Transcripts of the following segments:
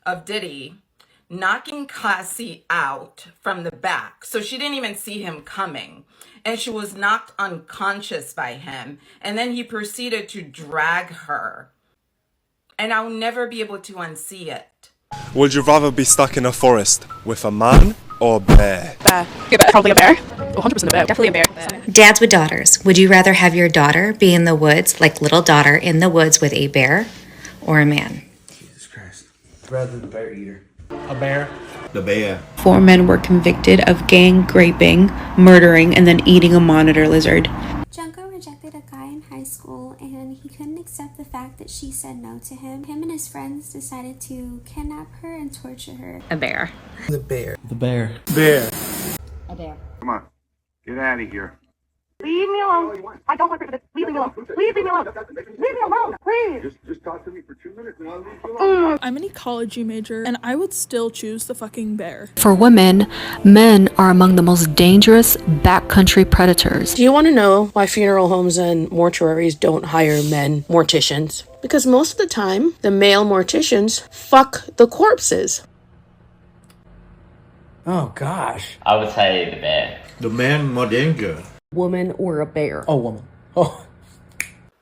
of Diddy knocking Cassie out from the back. So she didn't even see him coming. And she was knocked unconscious by him. And then he proceeded to drag her. And I'll never be able to unsee it. Would you rather be stuck in a forest with a man or a bear? Bear. Probably a bear. 100% a bear. Definitely a bear. Dads with daughters. Would you rather have your daughter be in the woods, like little daughter in the woods with a bear, or a man? Jesus Christ. Rather the bear eater. A bear. The bear. 4 men were convicted of gang raping, murdering, and then eating a monitor lizard. Junko rejected a guy in high school and he couldn't accept the fact that she said no to him. Him and his friends decided to kidnap her and torture her. A bear. The bear. The bear. Bear. A bear. Come on, get out of here. Leave me alone. I don't want to do this. Leave me alone. Please leave me alone. Leave me alone, please. Just talk to me for 2 minutes and I'll leave you alone. I'm an ecology major, and I would still choose the fucking bear. For women, men are among the most dangerous backcountry predators. Do you want to know why funeral homes and mortuaries don't hire men morticians? Because most of the time, the male morticians fuck the corpses. Oh, gosh. I would say the bear. The man more danger. Woman or a bear? Oh, woman. Oh.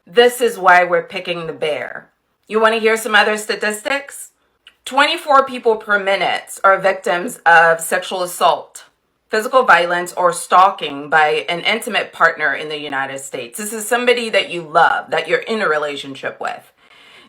This is why we're picking the bear. You want to hear some other statistics? 24 people per minute are victims of sexual assault, physical violence, or stalking by an intimate partner in the United States. This is somebody that you love, that you're in a relationship with.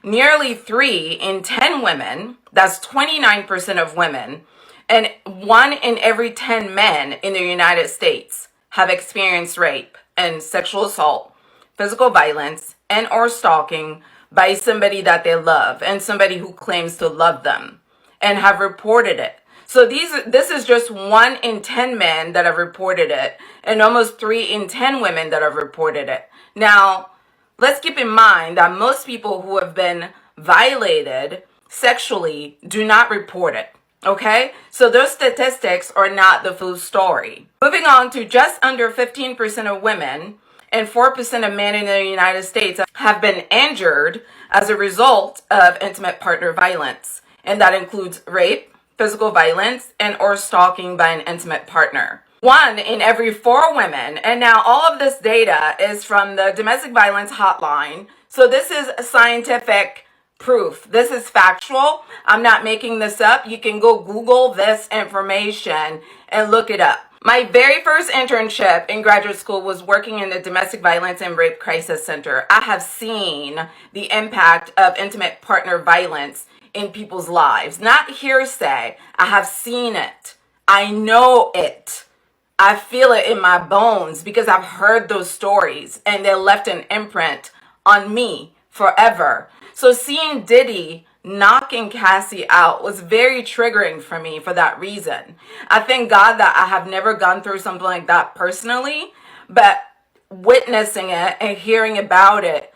Nearly 3 in 10 women, that's 29% of women, and 1 in every 10 men in the United States have experienced rape and sexual assault, physical violence, and or stalking by somebody that they love and somebody who claims to love them and have reported it. So this is just 1 in 10 men that have reported it and almost 3 in 10 women that have reported it. Now, let's keep in mind that most people who have been violated sexually do not report it. Okay, so those statistics are not the full story. Moving on to just under 15% of women and 4% of men in the United States have been injured as a result of intimate partner violence. And that includes rape, physical violence, and or stalking by an intimate partner. 1 in every 4 women, and now all of this data is from the Domestic Violence Hotline. So this is scientific proof. This is factual. I'm not making this up. You can go Google this information and look it up. My very first internship in graduate school was working in the Domestic Violence and Rape Crisis Center. I have seen the impact of intimate partner violence in people's lives. Not hearsay. I have seen it. I know it. I feel it in my bones because I've heard those stories and they left an imprint on me forever. So seeing Diddy knocking Cassie out was very triggering for me for that reason. I thank God that I have never gone through something like that personally, but witnessing it and hearing about it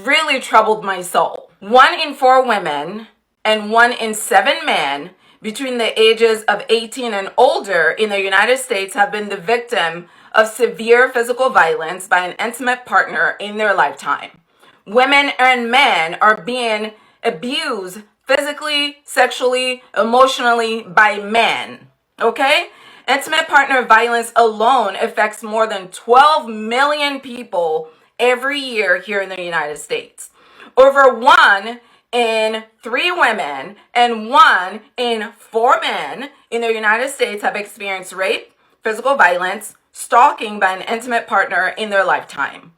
really troubled my soul. 1 in 4 women and 1 in 7 men between the ages of 18 and older in the United States have been the victim of severe physical violence by an intimate partner in their lifetime. Women and men are being abused physically, sexually, emotionally by men. Okay? Intimate partner violence alone affects more than 12 million people every year here in the United States. Over 1 in 3 women and 1 in 4 men in the United States have experienced rape, physical violence, stalking by an intimate partner in their lifetime.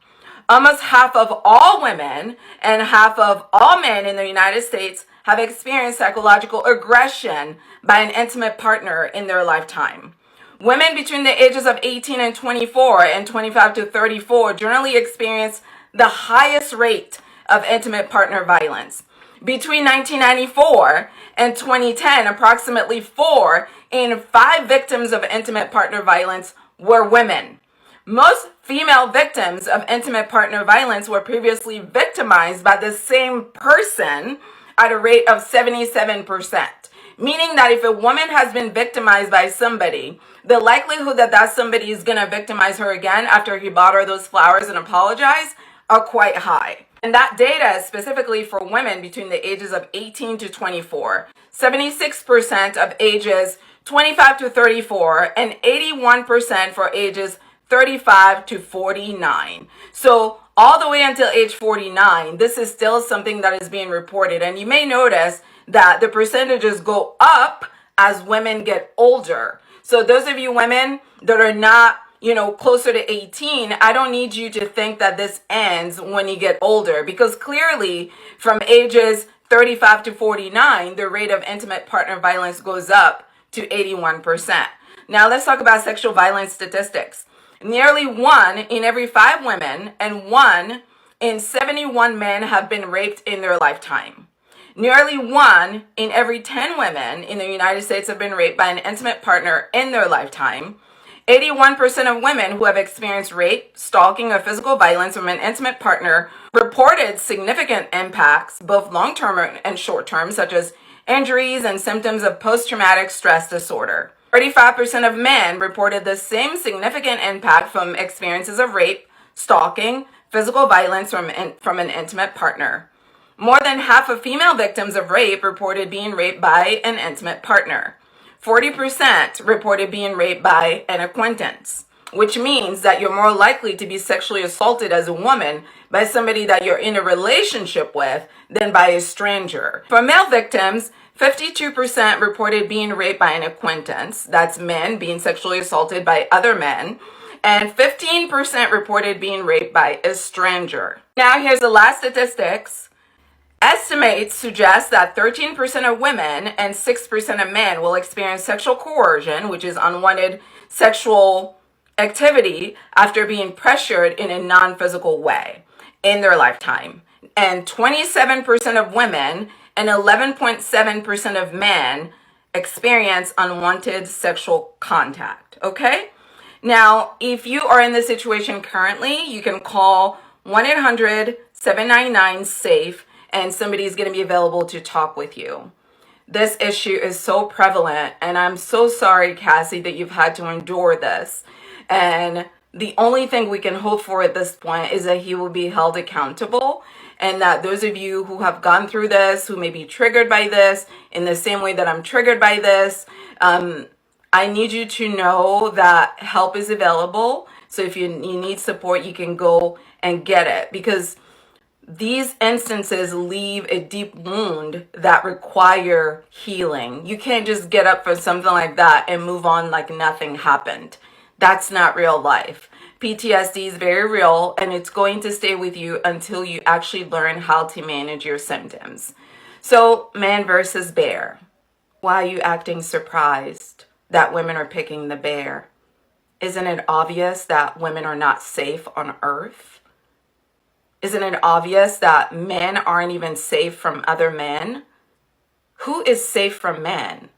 Almost half of all women and half of all men in the United States have experienced psychological aggression by an intimate partner in their lifetime. Women between the ages of 18 and 24 and 25 to 34 generally experience the highest rate of intimate partner violence. Between 1994 and 2010, approximately 4 in 5 victims of intimate partner violence were women. Most female victims of intimate partner violence were previously victimized by the same person at a rate of 77%. Meaning that if a woman has been victimized by somebody, the likelihood that somebody is going to victimize her again after he bought her those flowers and apologize are quite high. And that data is specifically for women between the ages of 18 to 24. 76% of ages 25 to 34 and 81% for ages 35 to 49. So all the way until age 49, this is still something that is being reported. And you may notice that the percentages go up as women get older. So those of you women that are not, closer to 18, I don't need you to think that this ends when you get older, because clearly from ages 35 to 49, the rate of intimate partner violence goes up to 81%. Now let's talk about sexual violence statistics. Nearly 1 in every 5 women and 1 in 71 men have been raped in their lifetime. Nearly 1 in every 10 women in the United States have been raped by an intimate partner in their lifetime. 81% of women who have experienced rape, stalking, or physical violence from an intimate partner reported significant impacts, both long-term and short-term, such as injuries and symptoms of post-traumatic stress disorder. 35% of men reported the same significant impact from experiences of rape, stalking, physical violence from an intimate partner. More than half of female victims of rape reported being raped by an intimate partner. 40% reported being raped by an acquaintance, which means that you're more likely to be sexually assaulted as a woman by somebody that you're in a relationship with than by a stranger. For male victims, 52% reported being raped by an acquaintance. That's men being sexually assaulted by other men. And 15% reported being raped by a stranger. Now here's the last statistics. Estimates suggest that 13% of women and 6% of men will experience sexual coercion, which is unwanted sexual activity, after being pressured in a non-physical way in their lifetime. And 27% of women and 11.7% of men experience unwanted sexual contact. Okay? Now, if you are in this situation currently, you can call 1-800-799-SAFE and somebody's going to be available to talk with you. This issue is so prevalent, and I'm so sorry, Cassie, that you've had to endure this. And the only thing we can hope for at this point is that he will be held accountable, and that those of you who have gone through this, who may be triggered by this in the same way that I'm triggered by this, I need you to know that help is available. So if you need support, you can go and get it, because these instances leave a deep wound that require healing. You can't just get up for something like that and move on like nothing happened. That's not real life. PTSD is very real, and it's going to stay with you until you actually learn how to manage your symptoms. So, man versus bear. Why are you acting surprised that women are picking the bear? Isn't it obvious that women are not safe on Earth? Isn't it obvious that men aren't even safe from other men? Who is safe from men?